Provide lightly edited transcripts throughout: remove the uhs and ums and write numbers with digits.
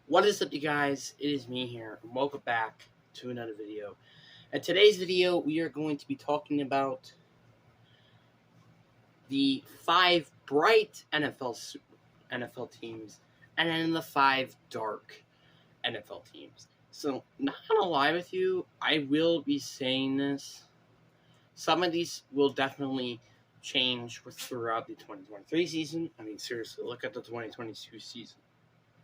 What is up, you guys? It is me here, and welcome back to another video. In today's video, we are going to be talking about the 5 bright NFL teams and then the 5 dark NFL teams. So, not gonna lie with you, I will be saying this. Some of these will definitely change throughout the 2023 season. I mean, seriously, look at the 2022 season.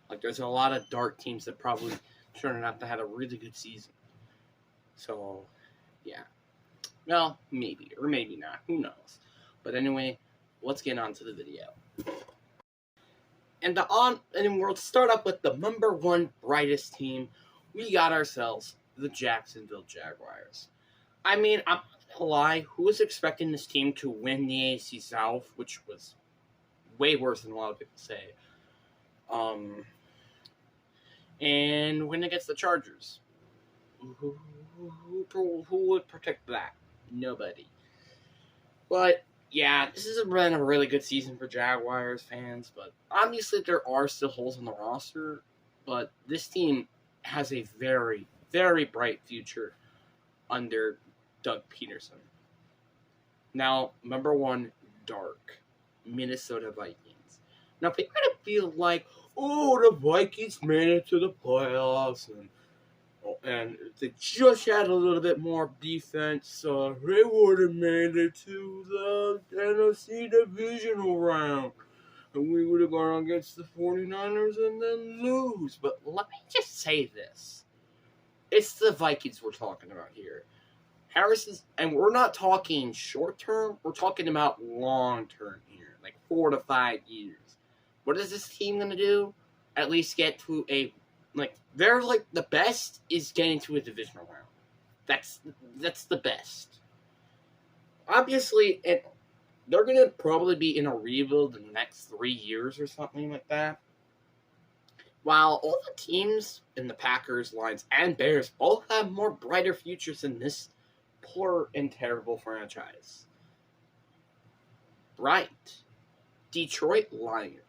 Like, there's a lot of dark teams that probably turned out to have a really good season. So, yeah. Well, maybe, or maybe not. Who knows? But anyway, let's get on to the video. And we'll start up with the number 1 brightest team. We got ourselves the Jacksonville Jaguars. I mean, I'm not gonna lie, who was expecting this team to win the AFC South, which was way worse than a lot of people say. And win against the Chargers. Who would protect that? Nobody. But yeah, this has been a really good season for Jaguars fans. But obviously, there are still holes in the roster. But this team has a very, very bright future under Doug Peterson. Now, number 1, dark Minnesota Vikings. Now, people are gonna feel like, oh, the Vikings made it to the playoffs, and they just had a little bit more defense, they would have made it to the NFC divisional round. And we would have gone against the 49ers and then lose. But let me just say this. It's the Vikings we're talking about here. And we're not talking short term, we're talking about long term here, like 4 to 5 years. What is this team going to do? At least get to they're like the best is getting to a divisional round. That's the best. Obviously, they're going to probably be in a rebuild in the next 3 years or something like that. While all the teams in the Packers, Lions, and Bears all have more brighter futures than this poor and terrible franchise. Right. Detroit Lions.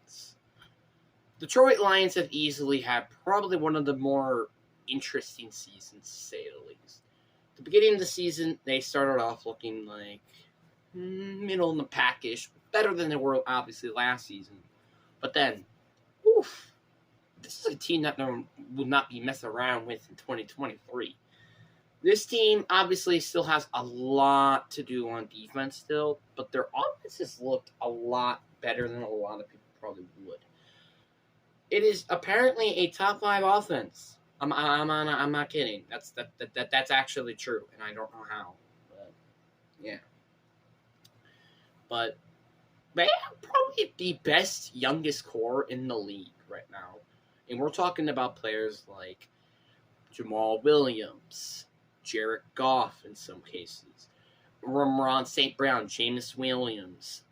Detroit Lions have easily had probably one of the more interesting seasons, to say the least. At the beginning of the season, they started off looking like middle in the pack-ish, better than they were obviously last season. But then, this is a team that will not be messed around with in 2023. This team obviously still has a lot to do on defense still, but their offense has looked a lot better than a lot of people probably would. It is apparently a top 5 offense. I'm not kidding. That's actually true, and I don't know how. But yeah. But they have probably the best youngest core in the league right now. And we're talking about players like Jamal Williams, Jared Goff in some cases, Ramon St. Brown, Jameis Williams,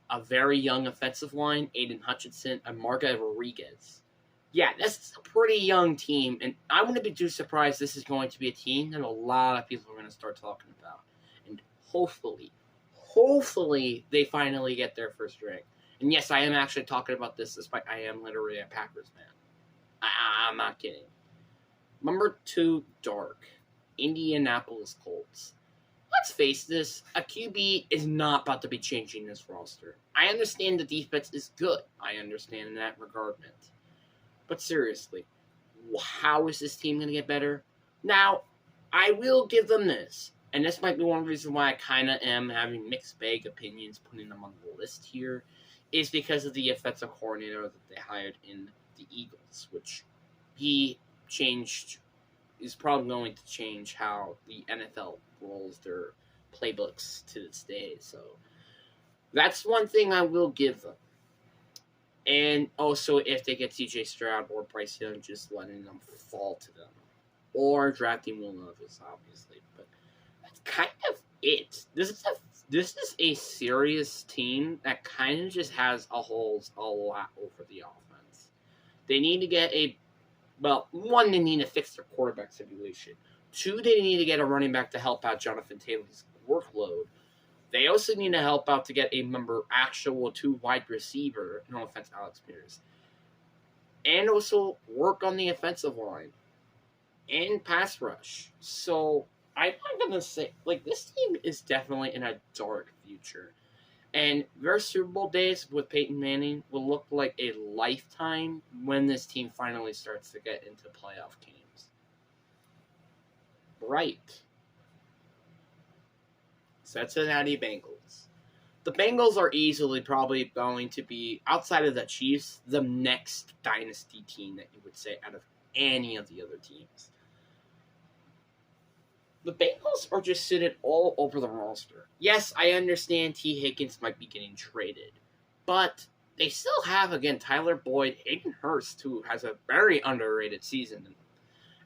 a very young offensive line, Aiden Hutchinson, and Marga Rodriguez. Yeah, this is a pretty young team, and I wouldn't be too surprised this is going to be a team that a lot of people are going to start talking about. And hopefully, they finally get their first ring. And yes, I am actually talking about this despite I am literally a Packers fan. I'm not kidding. Number 2, dark. Indianapolis Colts. Let's face this, a QB is not about to be changing this roster. I understand the defense is good. I understand in that regardment. But seriously, how is this team going to get better? Now, I will give them this. And this might be one reason why I kind of am having mixed bag opinions putting them on the list here, is because of the offensive coordinator that they hired in the Eagles, which is probably going to change how the NFL rolls their playbooks to this day. So that's one thing I will give them. And also, if they get CJ Stroud or Bryce Young, just letting them fall to them. Or drafting Will Levis, obviously. But that's kind of it. This is a serious team that kind of just has holes a lot over the offense. They need to get one, they need to fix their quarterback situation. 2, they need to get a running back to help out Jonathan Taylor's workload. They also need to help out to get a actual 2 wide receiver, no offense, Alex Pierce. and also work on the offensive line and pass rush. So I'm not gonna say this team is definitely in a dark future. And their Super Bowl days with Peyton Manning will look like a lifetime when this team finally starts to get into playoff games. Right. Cincinnati Bengals. The Bengals are easily probably going to be, outside of the Chiefs, the next dynasty team that you would say out of any of the other teams. The Bengals are just sitting all over the roster. Yes, I understand T. Higgins might be getting traded, but they still have, again, Tyler Boyd, Hayden Hurst, who has a very underrated season,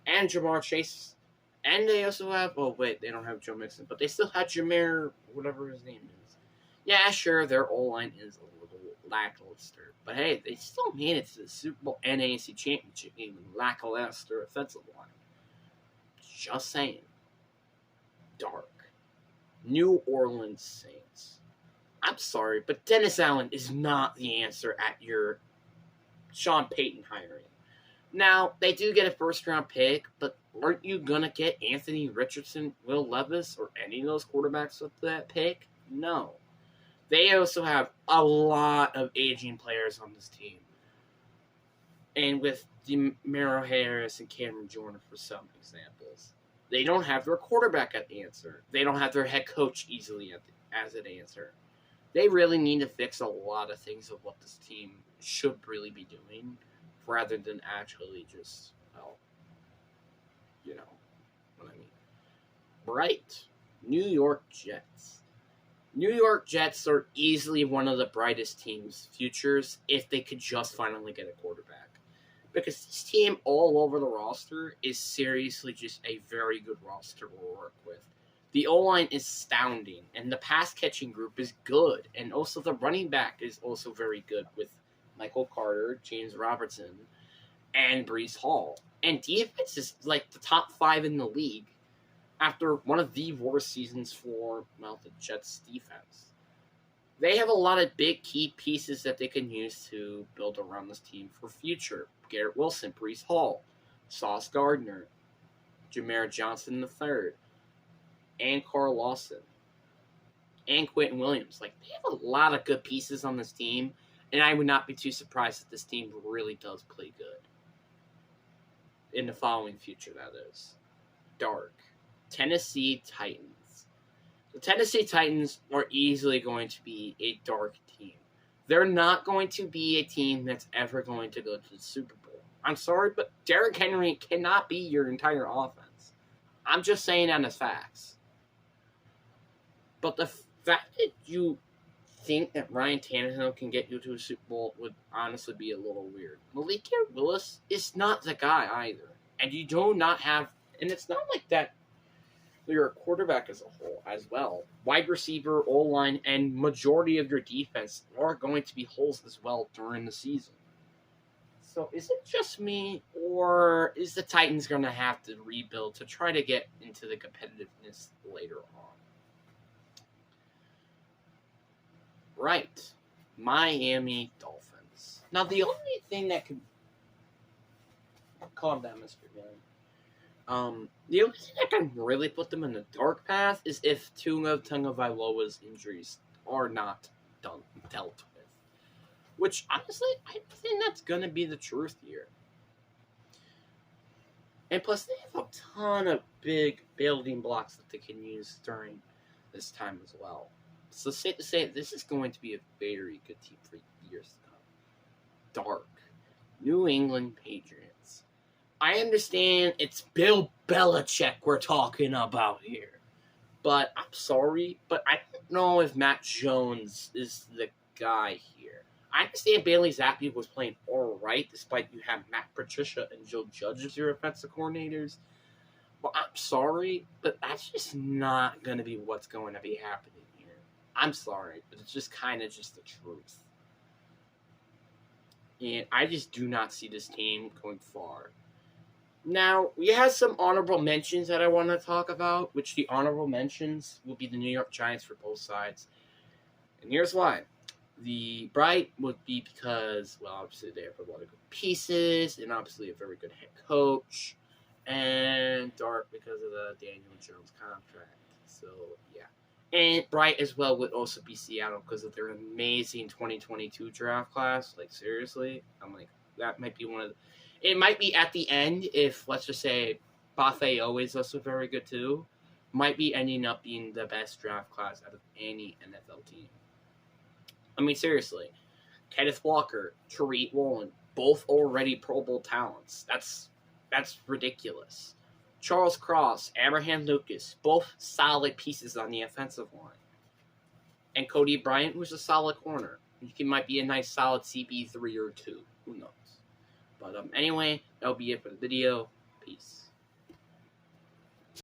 and Jamar Chase. And they also have, they don't have Joe Mixon, but they still have Jameer, whatever his name is. Yeah, sure, their O-line is a little lackluster, but hey, they still made it to the Super Bowl and AFC Championship game with lackluster offensive line. Just saying. Dark. New Orleans Saints. I'm sorry, but Dennis Allen is not the answer at your Sean Payton hiring. Now, they do get a first-round pick, but aren't you going to get Anthony Richardson, Will Levis, or any of those quarterbacks with that pick? No. They also have a lot of aging players on this team. And with DeMarco Harris and Cameron Jordan for some examples. They don't have their quarterback at the answer. They don't have their head coach easily as an answer. They really need to fix a lot of things of what this team should really be doing rather than actually just, you know what I mean. Right. New York Jets. New York Jets are easily one of the brightest teams' futures if they could just finally get a quarterback. Because this team all over the roster is seriously just a very good roster to work with. The O-line is astounding, and the pass-catching group is good. And also the running back is also very good with Michael Carter, James Robertson, and Breece Hall. And defense is like the top 5 in the league after one of the worst seasons for, the Jets' defense. They have a lot of big key pieces that they can use to build around this team for future. Garrett Wilson, Breece Hall, Sauce Gardner, Jameer Johnson III, and Carl Lawson, and Quentin Williams. They have a lot of good pieces on this team, and I would not be too surprised if this team really does play good. In the following future, that is. Dark. Tennessee Titans. The Tennessee Titans are easily going to be a dark team. They're not going to be a team that's ever going to go to the Super Bowl. I'm sorry, but Derrick Henry cannot be your entire offense. I'm just saying that as facts. But the fact that you think that Ryan Tannehill can get you to a Super Bowl would honestly be a little weird. Malik Willis is not the guy either. And you do not have, and it's not like that you're a quarterback as a whole as well. Wide receiver, O-line, and majority of your defense are going to be holes as well during the season. So is it just me, or is the Titans going to have to rebuild to try to get into the competitiveness later on? Right. Miami Dolphins. Now, the only thing that could... Calm down, Mr. Gunn. The only thing that can really put them in the dark path is if Tua Tagovailoa's injuries are not dealt with. Which, honestly, I think that's going to be the truth here. And plus, they have a ton of big building blocks that they can use during this time as well. So safe to say, this is going to be a very good team for years to come. Dark. New England Patriots. I understand it's Bill Belichick we're talking about here. But I'm sorry, but I don't know if Matt Jones is the guy here. I understand Bailey Zappi was playing all right, despite you have Matt Patricia and Joe Judge as your offensive coordinators. But I'm sorry, but that's just not going to be what's going to be happening here. I'm sorry, but it's just kind of just the truth. And I just do not see this team going far. Now, we have some honorable mentions that I want to talk about, which the honorable mentions will be the New York Giants for both sides. And here's why. The bright would be because, well, obviously they have a lot of good pieces, and obviously a very good head coach. And dark because of the Daniel Jones contract. So, yeah. And bright as well would also be Seattle because of their amazing 2022 draft class. Like, seriously. I'm like, that might be one of the... It might be at the end if, let's just say, Buffalo is also very good too. Might be ending up being the best draft class out of any NFL team. I mean, seriously. Kenneth Walker, Tariq Woolen, both already Pro Bowl talents. That's ridiculous. Charles Cross, Abraham Lucas, both solid pieces on the offensive line. And Cody Bryant, who's a solid corner. He might be a nice solid CB3 or 2. Who knows? But anyway, that'll be it for the video. Peace.